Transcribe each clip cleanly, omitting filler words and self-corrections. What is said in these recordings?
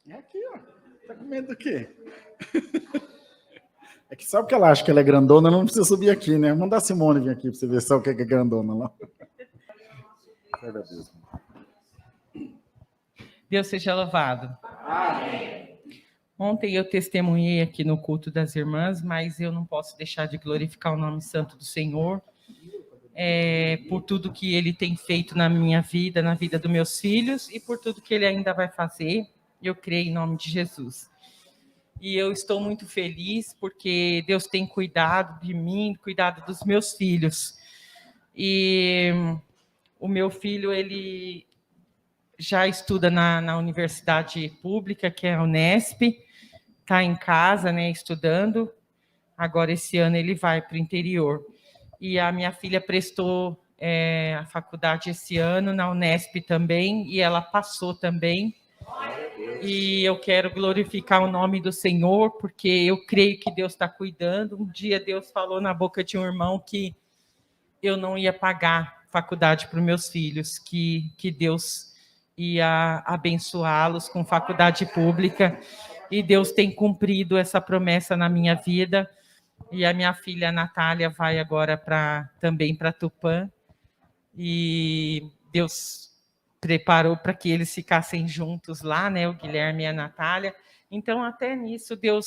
É aqui, ó. Tá com medo do quê? É que sabe que ela acha que ela é grandona, ela não precisa subir aqui, né? Manda a Simone vir aqui pra você ver só o que é grandona lá. Deus seja louvado. Ontem eu testemunhei aqui no culto das irmãs, mas eu não posso deixar de glorificar o nome santo do Senhor, por tudo que Ele tem feito na minha vida, na vida dos meus filhos, e por tudo que Ele ainda vai fazer. Eu creio em nome de Jesus. E eu estou muito feliz porque Deus tem cuidado de mim, cuidado dos meus filhos. E o meu filho, ele já estuda na universidade pública, que é a Unesp, está em casa, né, estudando. Agora, esse ano, ele vai para o interior. E a minha filha prestou a faculdade esse ano, na Unesp também, e ela passou também. E eu quero glorificar o nome do Senhor, porque eu creio que Deus está cuidando. Um dia Deus falou na boca de um irmão que eu não ia pagar faculdade para os meus filhos, que Deus ia abençoá-los com faculdade pública, e Deus tem cumprido essa promessa na minha vida, e a minha filha Natália vai agora também para Tupã, e Deus preparou para que eles ficassem juntos lá, né, o Guilherme e a Natália. Então, até nisso, Deus,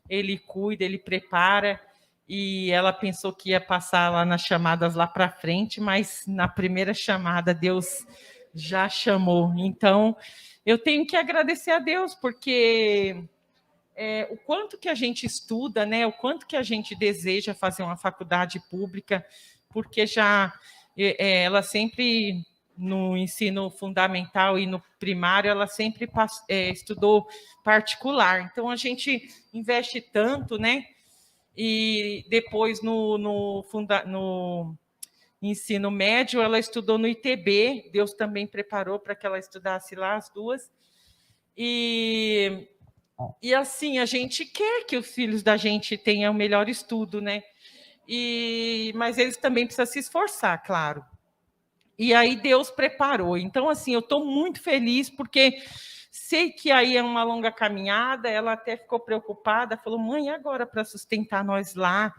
Ele cuida, Ele prepara, e ela pensou que ia passar lá nas chamadas lá para frente, mas na primeira chamada Deus já chamou. Então, eu tenho que agradecer a Deus, porque o quanto que a gente estuda, né, o quanto que a gente deseja fazer uma faculdade pública, porque ela sempre, no ensino fundamental e no primário, ela sempre estudou particular. Então, a gente investe tanto, né? E depois, no ensino médio, ela estudou no ITB. Deus também preparou para que ela estudasse lá, as duas. E assim, a gente quer que os filhos da gente tenham o melhor estudo, né? Mas eles também precisam se esforçar, claro. E aí Deus preparou. Então, assim, eu estou muito feliz, porque sei que aí é uma longa caminhada. Ela até ficou preocupada, falou: mãe, e agora para sustentar nós lá?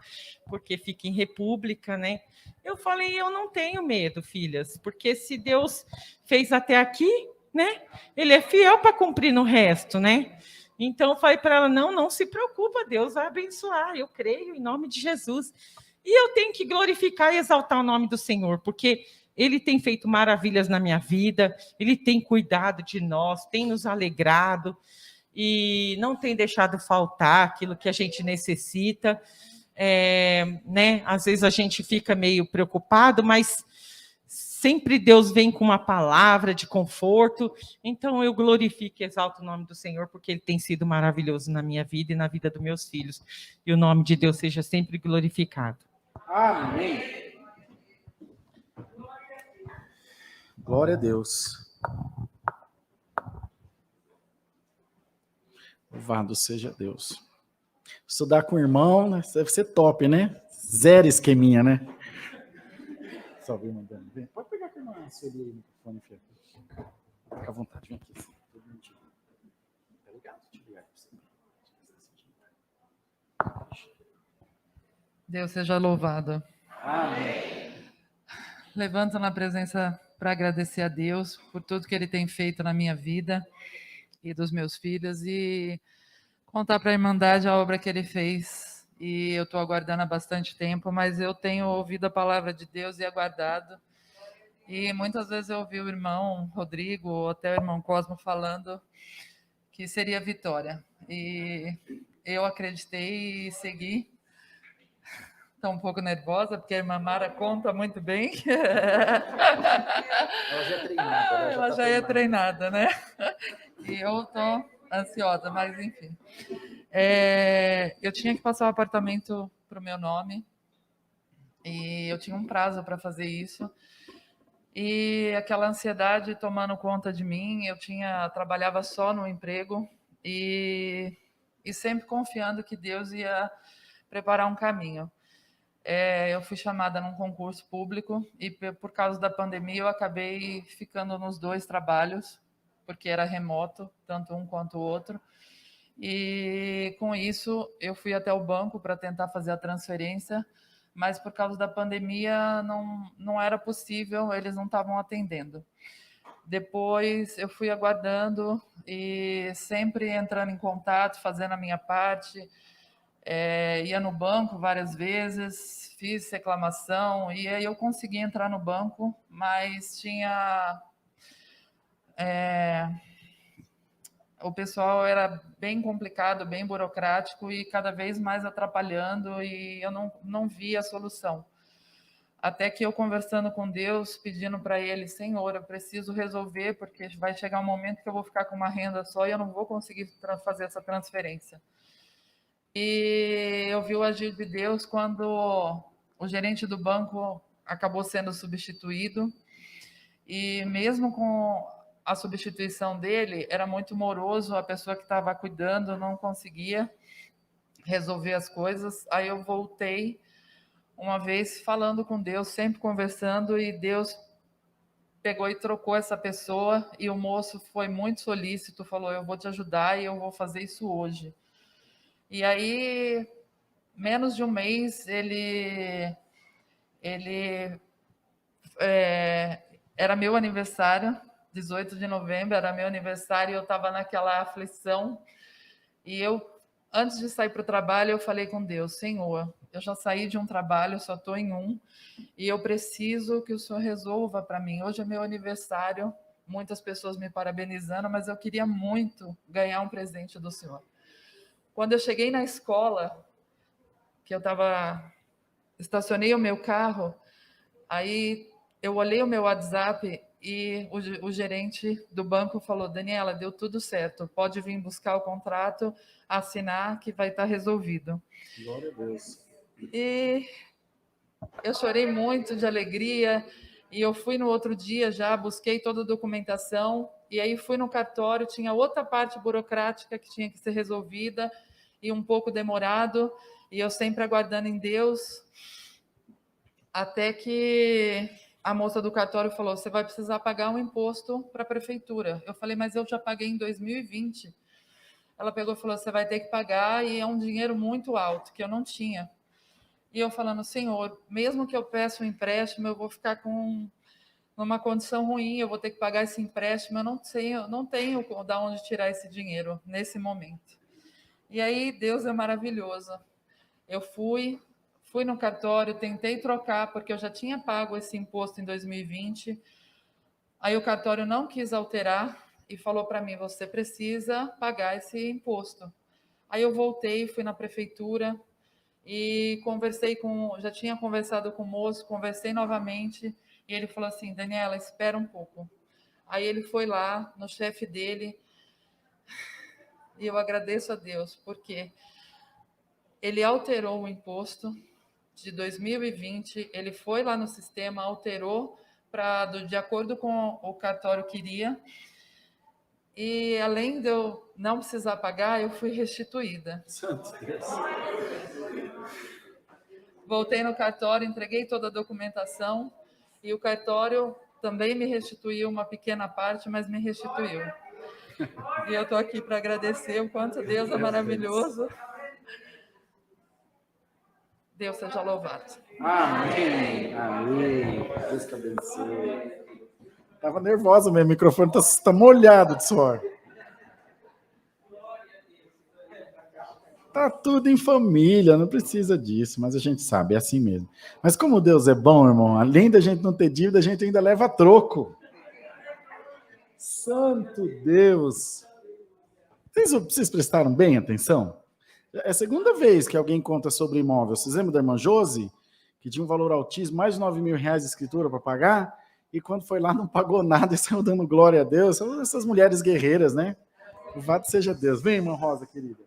Porque fica em república, né? Eu falei: eu não tenho medo, filhas, porque se Deus fez até aqui, né? Ele é fiel para cumprir no resto, né? Então, eu falei para ela: não se preocupa, Deus vai abençoar, eu creio em nome de Jesus. E eu tenho que glorificar e exaltar o nome do Senhor, porque Ele tem feito maravilhas na minha vida, Ele tem cuidado de nós, tem nos alegrado e não tem deixado faltar aquilo que a gente necessita. Né? Às vezes a gente fica meio preocupado, mas sempre Deus vem com uma palavra de conforto. Então eu glorifico e exalto o nome do Senhor, porque Ele tem sido maravilhoso na minha vida e na vida dos meus filhos. E o nome de Deus seja sempre glorificado. Amém. Glória a Deus. Louvado seja Deus. Estudar com o irmão, né? Deve ser top, né? Zero esqueminha, né? Só vir mandando. Pode pegar com a irmã Sueli aí no microfone, filho. Fica à vontade, vem aqui. Tá ligado? Deixa eu ligar aqui pra você. Deus seja louvado. Amém. Levanto na presença para agradecer a Deus por tudo que Ele tem feito na minha vida e dos meus filhos, e contar para a Irmandade a obra que Ele fez. E eu estou aguardando há bastante tempo, mas eu tenho ouvido a palavra de Deus e aguardado. E muitas vezes eu ouvi o irmão Rodrigo ou até o irmão Cosmo falando que seria vitória. E eu acreditei e segui. Estou um pouco nervosa, porque a irmã Mara conta muito bem. Ela já é treinada. Ela já é treinada, né? E eu estou ansiosa, mas enfim. Eu tinha que passar o apartamento para o meu nome, e eu tinha um prazo para fazer isso. E aquela ansiedade tomando conta de mim, trabalhava só no emprego, e sempre confiando que Deus ia preparar um caminho. Eu fui chamada num concurso público e, por causa da pandemia, eu acabei ficando nos 2 trabalhos. porque era remoto, tanto um quanto o outro. E com isso eu fui até o banco para tentar fazer a transferência, mas por causa da pandemia não era possível, eles não estavam atendendo. Depois eu fui aguardando e sempre entrando em contato, fazendo a minha parte, ia no banco várias vezes, fiz reclamação, e aí eu consegui entrar no banco, mas tinha... o pessoal era bem complicado, bem burocrático e cada vez mais atrapalhando, e eu não via a solução. Até que eu, conversando com Deus, pedindo para Ele: Senhor, eu preciso resolver, porque vai chegar um momento que eu vou ficar com uma renda só e eu não vou conseguir fazer essa transferência. E eu vi o agir de Deus quando o gerente do banco acabou sendo substituído, e mesmo com a substituição dele, era muito moroso, a pessoa que estava cuidando não conseguia resolver as coisas. Aí eu voltei uma vez falando com Deus, sempre conversando, e Deus pegou e trocou essa pessoa, e o moço foi muito solícito, falou: eu vou te ajudar e eu vou fazer isso hoje. E aí, menos de um mês, era meu aniversário, 18 de novembro, era meu aniversário, e eu estava naquela aflição, e antes de sair para o trabalho, eu falei com Deus: Senhor, eu já saí de um trabalho, só estou em um, e eu preciso que o Senhor resolva para mim. Hoje é meu aniversário, muitas pessoas me parabenizando, mas eu queria muito ganhar um presente do Senhor. Quando eu cheguei na escola, que estacionei o meu carro, aí eu olhei o meu WhatsApp e o gerente do banco falou: Daniela, deu tudo certo, pode vir buscar o contrato, assinar, que vai estar resolvido. Glória a Deus. E eu chorei muito de alegria, e eu fui no outro dia já, busquei toda a documentação, e aí fui no cartório, tinha outra parte burocrática que tinha que ser resolvida, e um pouco demorado, e eu sempre aguardando em Deus, até que a moça do cartório falou: você vai precisar pagar um imposto para a prefeitura. Eu falei: mas eu já paguei em 2020. Ela pegou e falou: você vai ter que pagar, e é um dinheiro muito alto, que eu não tinha. E eu falando: Senhor, mesmo que eu peça um empréstimo, eu vou ficar numa condição ruim, eu vou ter que pagar esse empréstimo, eu não tenho de onde tirar esse dinheiro nesse momento. E aí Deus é maravilhoso. Eu fui no cartório, tentei trocar, porque eu já tinha pago esse imposto em 2020. Aí o cartório não quis alterar e falou para mim: você precisa pagar esse imposto. Aí eu voltei, fui na prefeitura e já tinha conversado com o moço, conversei novamente, e ele falou assim: Daniela, espera um pouco. Aí ele foi lá no chefe dele, e eu agradeço a Deus, porque ele alterou o imposto de 2020, ele foi lá no sistema, alterou de acordo com o cartório queria, e além de eu não precisar pagar, eu fui restituída. Santo Deus. Voltei no cartório, entreguei toda a documentação, e o cartório também me restituiu uma pequena parte, mas me restituiu. E eu estou aqui para agradecer o quanto Deus é maravilhoso. Deus seja louvado. Amém. Amém. Deus te abençoe. Tava nervosa mesmo, o microfone tá molhado de suor. Tá tudo em família, não precisa disso, mas a gente sabe, é assim mesmo. Mas como Deus é bom, irmão, além da gente não ter dívida, a gente ainda leva troco. Santo Deus. Vocês prestaram bem atenção? É a segunda vez que alguém conta sobre imóvel. Vocês lembram da irmã Josi, que tinha um valor altíssimo, mais de R$9 mil de escritura para pagar, e quando foi lá não pagou nada e saiu dando glória a Deus? São essas mulheres guerreiras, né? Louvado seja Deus. Vem, irmã Rosa, querida.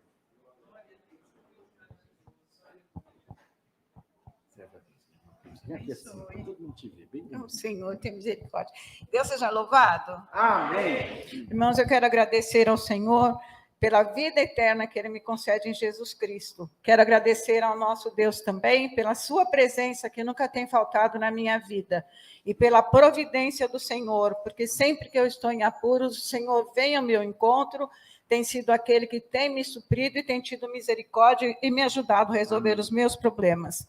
Vem aqui assim, todo mundo te vê. Bem O Senhor tem misericórdia. Deus seja louvado. Amém. Irmãos, eu quero agradecer ao Senhor pela vida eterna que Ele me concede em Jesus Cristo. Quero agradecer ao nosso Deus também pela sua presença que nunca tem faltado na minha vida e pela providência do Senhor, porque sempre que eu estou em apuros, o Senhor vem ao meu encontro, tem sido aquele que tem me suprido e tem tido misericórdia e me ajudado a resolver os meus problemas.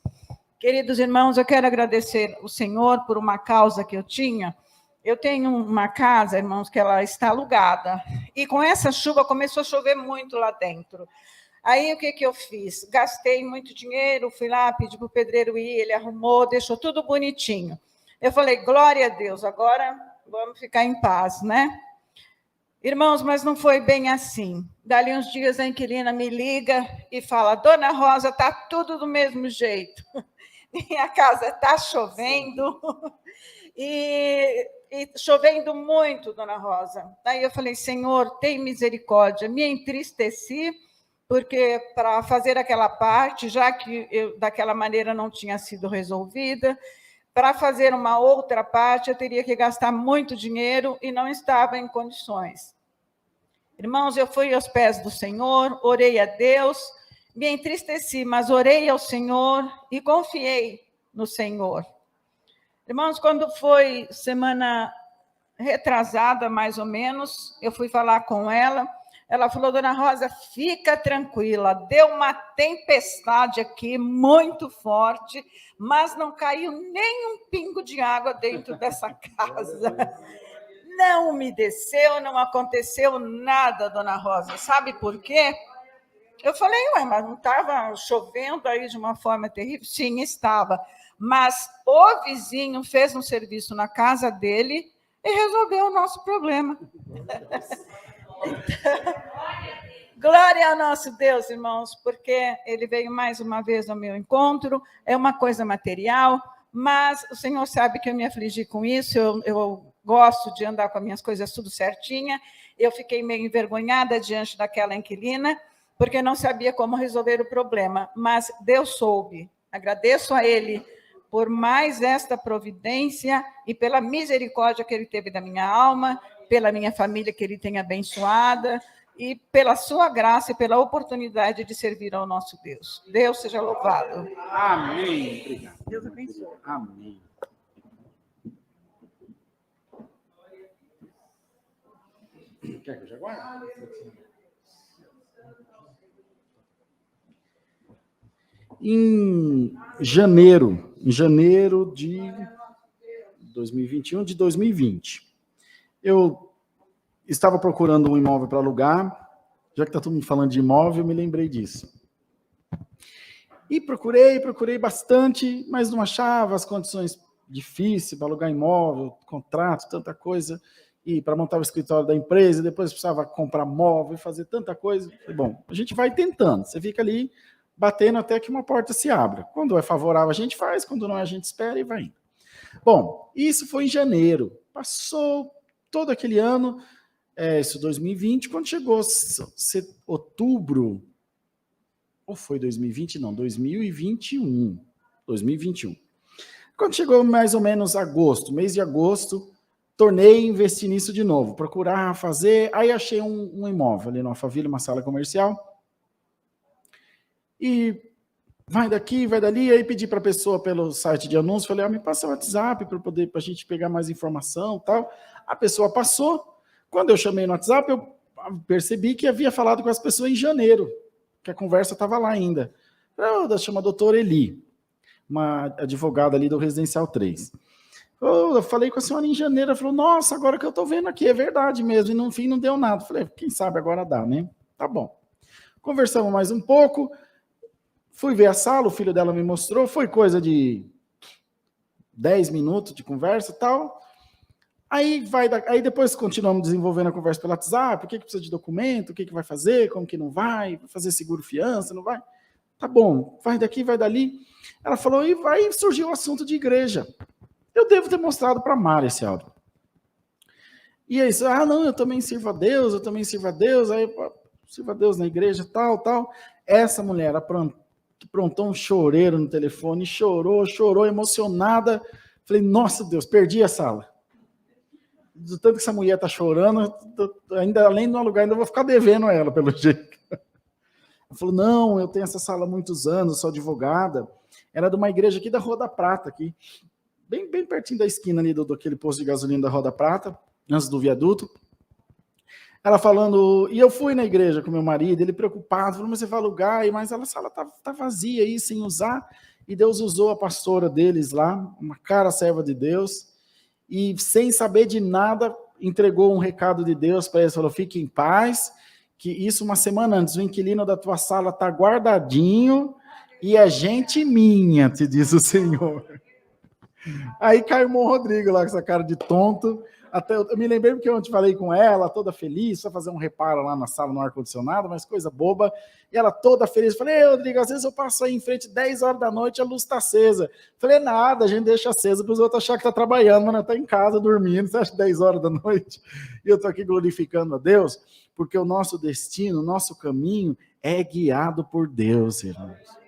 Queridos irmãos, eu quero agradecer o Senhor por uma causa que eu tinha. Eu tenho uma casa, irmãos, que ela está alugada. E com essa chuva começou a chover muito lá dentro. Aí o que eu fiz? Gastei muito dinheiro, fui lá, pedi para o pedreiro ir, ele arrumou, deixou tudo bonitinho. Eu falei, glória a Deus, agora vamos ficar em paz, né? Irmãos, mas não foi bem assim. Dali uns dias a inquilina me liga e fala, Dona Rosa, está tudo do mesmo jeito. Minha casa está chovendo e chovendo muito, Dona Rosa. Aí eu falei, Senhor, tem misericórdia. Me entristeci, porque para fazer aquela parte, já que eu, daquela maneira não tinha sido resolvida, para fazer uma outra parte, eu teria que gastar muito dinheiro e não estava em condições. Irmãos, eu fui aos pés do Senhor, orei a Deus, me entristeci, mas orei ao Senhor e confiei no Senhor. Irmãos, quando foi semana retrasada, mais ou menos, eu fui falar com ela, ela falou, Dona Rosa, fica tranquila, deu uma tempestade aqui muito forte, mas não caiu nem um pingo de água dentro dessa casa. Não umedeceu, não aconteceu nada, Dona Rosa. Sabe por quê? Eu falei, ué, mas não estava chovendo aí de uma forma terrível? Sim, estava. Mas o vizinho fez um serviço na casa dele e resolveu o nosso problema. Glória ao nosso Deus, irmãos, porque ele veio mais uma vez ao meu encontro, é uma coisa material, mas o Senhor sabe que eu me afligi com isso, eu gosto de andar com as minhas coisas tudo certinha, eu fiquei meio envergonhada diante daquela inquilina, porque não sabia como resolver o problema, mas Deus soube. Agradeço a Ele por mais esta providência e pela misericórdia que Ele teve da minha alma, pela minha família que Ele tem abençoada, e pela sua graça e pela oportunidade de servir ao nosso Deus. Deus seja louvado. Amém. Obrigado. Deus abençoe. Amém. Quer que eu já guarde? Em janeiro de 2021, de 2020, eu estava procurando um imóvel para alugar, já que está todo mundo falando de imóvel, eu me lembrei disso. E procurei bastante, mas não achava as condições difíceis para alugar imóvel, contrato, tanta coisa, e para montar o escritório da empresa, depois precisava comprar móvel, fazer tanta coisa. Bom, a gente vai tentando, você fica ali batendo até que uma porta se abra. Quando é favorável, a gente faz, quando não é, a gente espera e vai indo. Bom, isso foi em janeiro. Passou todo aquele ano, isso 2020, quando chegou outubro, ou foi 2020? Não, 2021. Quando chegou mais ou menos agosto, mês de agosto, tornei a investir nisso de novo, procurar fazer, aí achei um imóvel ali no Alphaville, uma sala comercial, e vai daqui, vai dali, aí pedi para a pessoa pelo site de anúncio, falei, me passa o WhatsApp para a gente pegar mais informação e tal. A pessoa passou, quando eu chamei no WhatsApp, eu percebi que havia falado com as pessoas em janeiro, que a conversa estava lá ainda. Chama a doutora Eli, uma advogada ali do Residencial 3. Eu falei com a senhora em janeiro, ela falou, nossa, agora que eu estou vendo aqui, é verdade mesmo, e no fim não deu nada. Falei, quem sabe agora dá, né? Tá bom. Conversamos mais um pouco, fui ver a sala, o filho dela me mostrou, foi coisa de 10 minutos de conversa e tal. Aí depois continuamos desenvolvendo a conversa pelo WhatsApp, o que precisa de documento, o que vai fazer, como que não vai fazer seguro fiança, não vai? Tá bom, vai daqui, vai dali. Ela falou, e vai surgir o assunto de igreja. Eu devo ter mostrado para a Mara esse áudio. E aí, não, eu também sirvo a Deus, aí sirvo a Deus na igreja, tal. Essa mulher aprontou um choreiro no telefone, chorou, emocionada. Falei, nossa Deus, perdi a sala. do tanto que essa mulher tá chorando, ainda além de um lugar, ainda vou ficar devendo ela, pelo jeito. Ela falou, não, eu tenho essa sala há muitos anos, sou advogada. Era de uma igreja aqui da Rua da Prata, aqui, bem pertinho da esquina ali daquele posto de gasolina da Rua da Prata, antes do viaduto. Ela falando, e eu fui na igreja com meu marido, ele preocupado, falou, mas você vai alugar, mas a sala tá vazia aí, sem usar. E Deus usou a pastora deles lá, uma cara serva de Deus, e sem saber de nada, entregou um recado de Deus para eles, falou, fique em paz, que isso uma semana antes, o inquilino da tua sala está guardadinho, e é gente minha, te diz o Senhor. Aí caiu o irmão Rodrigo lá com essa cara de tonto. Até eu me lembrei porque ontem falei com ela, toda feliz, só fazer um reparo lá na sala no ar-condicionado, mas coisa boba. E ela toda feliz. Falei, Rodrigo, às vezes eu passo aí em frente 10 horas da noite e a luz está acesa. Falei, nada, a gente deixa acesa para os outros acharem que está trabalhando, mas não está em casa dormindo. Você acha 10 horas da noite? E eu estou aqui glorificando a Deus, porque o nosso destino, o nosso caminho é guiado por Deus, irmãos.